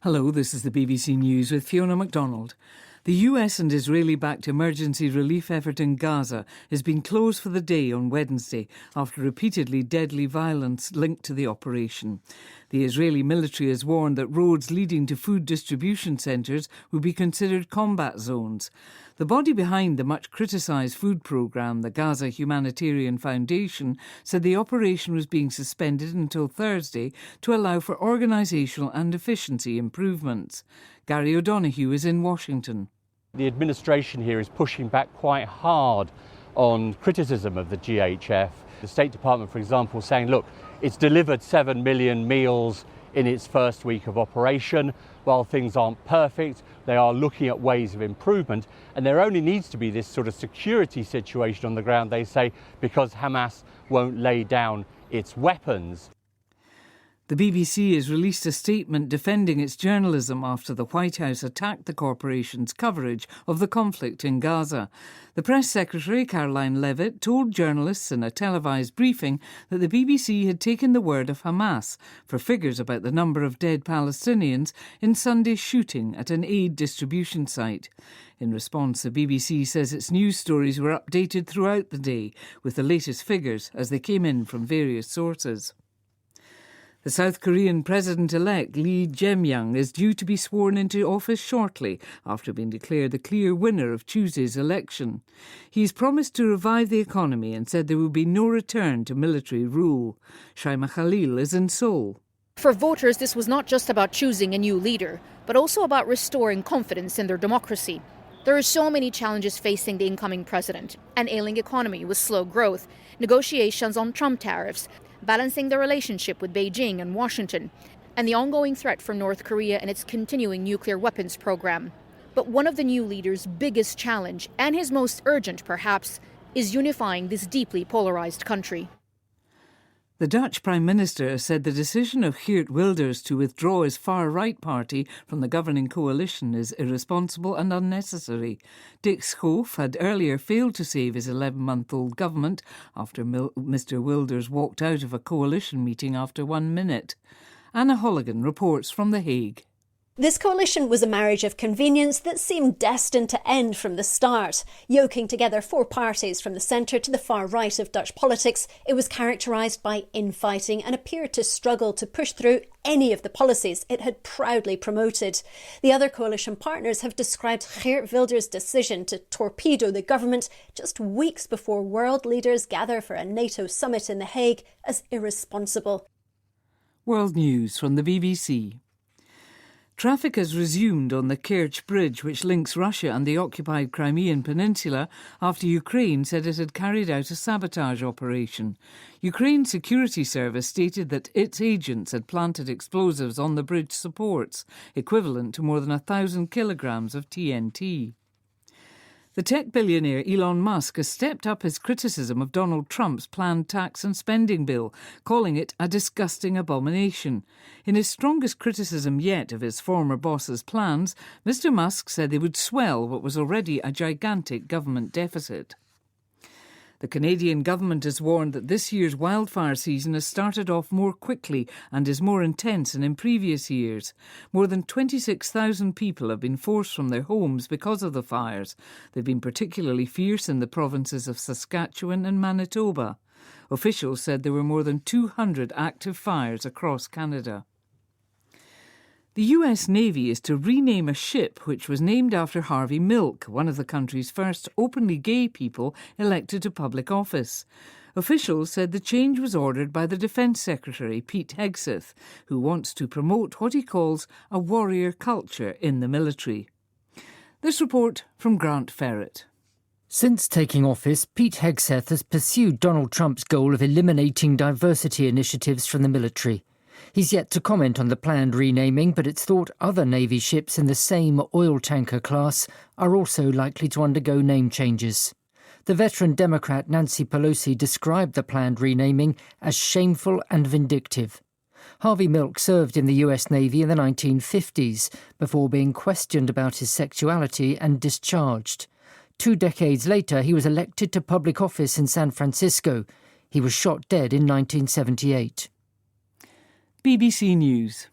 Hello, this is the BBC News with Fiona MacDonald. The US and Israeli-backed emergency relief effort in Gaza has been closed for the day on Wednesday after repeatedly deadly violence linked to the operation. The Israeli military has warned that roads leading to food distribution centres will be considered combat zones. The body behind the much criticised food programme, the Gaza Humanitarian Foundation, said the operation was being suspended until Thursday to allow for organisational and efficiency improvements. Gary O'Donoghue is in Washington. The administration here is pushing back quite hard on criticism of the GHF. The State Department, for example, saying, look, it's delivered 7 million meals in its first week of operation. While things aren't perfect, they are looking at ways of improvement. And there only needs to be this sort of security situation on the ground, they say, because Hamas won't lay down its weapons. The BBC has released a statement defending its journalism after the White House attacked the corporation's coverage of the conflict in Gaza. The press secretary, Caroline Levitt, told journalists in a televised briefing that the BBC had taken the word of Hamas for figures about the number of dead Palestinians in Sunday's shooting at an aid distribution site. In response, the BBC says its news stories were updated throughout the day with the latest figures as they came in from various sources. The South Korean President-elect Lee Jae-myung is due to be sworn into office shortly after being declared the clear winner of Tuesday's election. He's promised to revive the economy and said there will be no return to military rule. Shaima Khalil is in Seoul. For voters, this was not just about choosing a new leader, but also about restoring confidence in their democracy. There are so many challenges facing the incoming president: an ailing economy with slow growth, negotiations on Trump tariffs, balancing the relationship with Beijing and Washington, and the ongoing threat from North Korea and its continuing nuclear weapons program. But one of the new leader's biggest challenge, and his most urgent perhaps, is unifying this deeply polarized country. The Dutch Prime Minister said the decision of Geert Wilders to withdraw his far-right party from the governing coalition is irresponsible and unnecessary. Dick Schoof had earlier failed to save his 11-month-old government after Mr Wilders walked out of a coalition meeting after 1 minute. Anna Holligan reports from The Hague. This coalition was a marriage of convenience that seemed destined to end from the start. Yoking together four parties from the centre to the far right of Dutch politics, it was characterised by infighting and appeared to struggle to push through any of the policies it had proudly promoted. The other coalition partners have described Geert Wilders' decision to torpedo the government just weeks before world leaders gather for a NATO summit in The Hague as irresponsible. World News from the BBC. Traffic has resumed on the Kerch Bridge, which links Russia and the occupied Crimean Peninsula, after Ukraine said it had carried out a sabotage operation. Ukraine's security service stated that its agents had planted explosives on the bridge supports, equivalent to more than 1,000 kilograms of TNT. The tech billionaire Elon Musk has stepped up his criticism of Donald Trump's planned tax and spending bill, calling it a disgusting abomination. In his strongest criticism yet of his former boss's plans, Mr Musk said they would swell what was already a gigantic government deficit. The Canadian government has warned that this year's wildfire season has started off more quickly and is more intense than in previous years. More than 26,000 people have been forced from their homes because of the fires. They've been particularly fierce in the provinces of Saskatchewan and Manitoba. Officials said there were more than 200 active fires across Canada. The US Navy is to rename a ship which was named after Harvey Milk, one of the country's first openly gay people elected to public office. Officials said the change was ordered by the Defence Secretary, Pete Hegseth, who wants to promote what he calls a warrior culture in the military. This report from Grant Ferret. Since taking office, Pete Hegseth has pursued Donald Trump's goal of eliminating diversity initiatives from the military. He's yet to comment on the planned renaming, but it's thought other Navy ships in the same oil tanker class are also likely to undergo name changes. The veteran Democrat Nancy Pelosi described the planned renaming as shameful and vindictive. Harvey Milk served in the US Navy in the 1950s before being questioned about his sexuality and discharged. 2 decades later, he was elected to public office in San Francisco. He was shot dead in 1978. BBC News.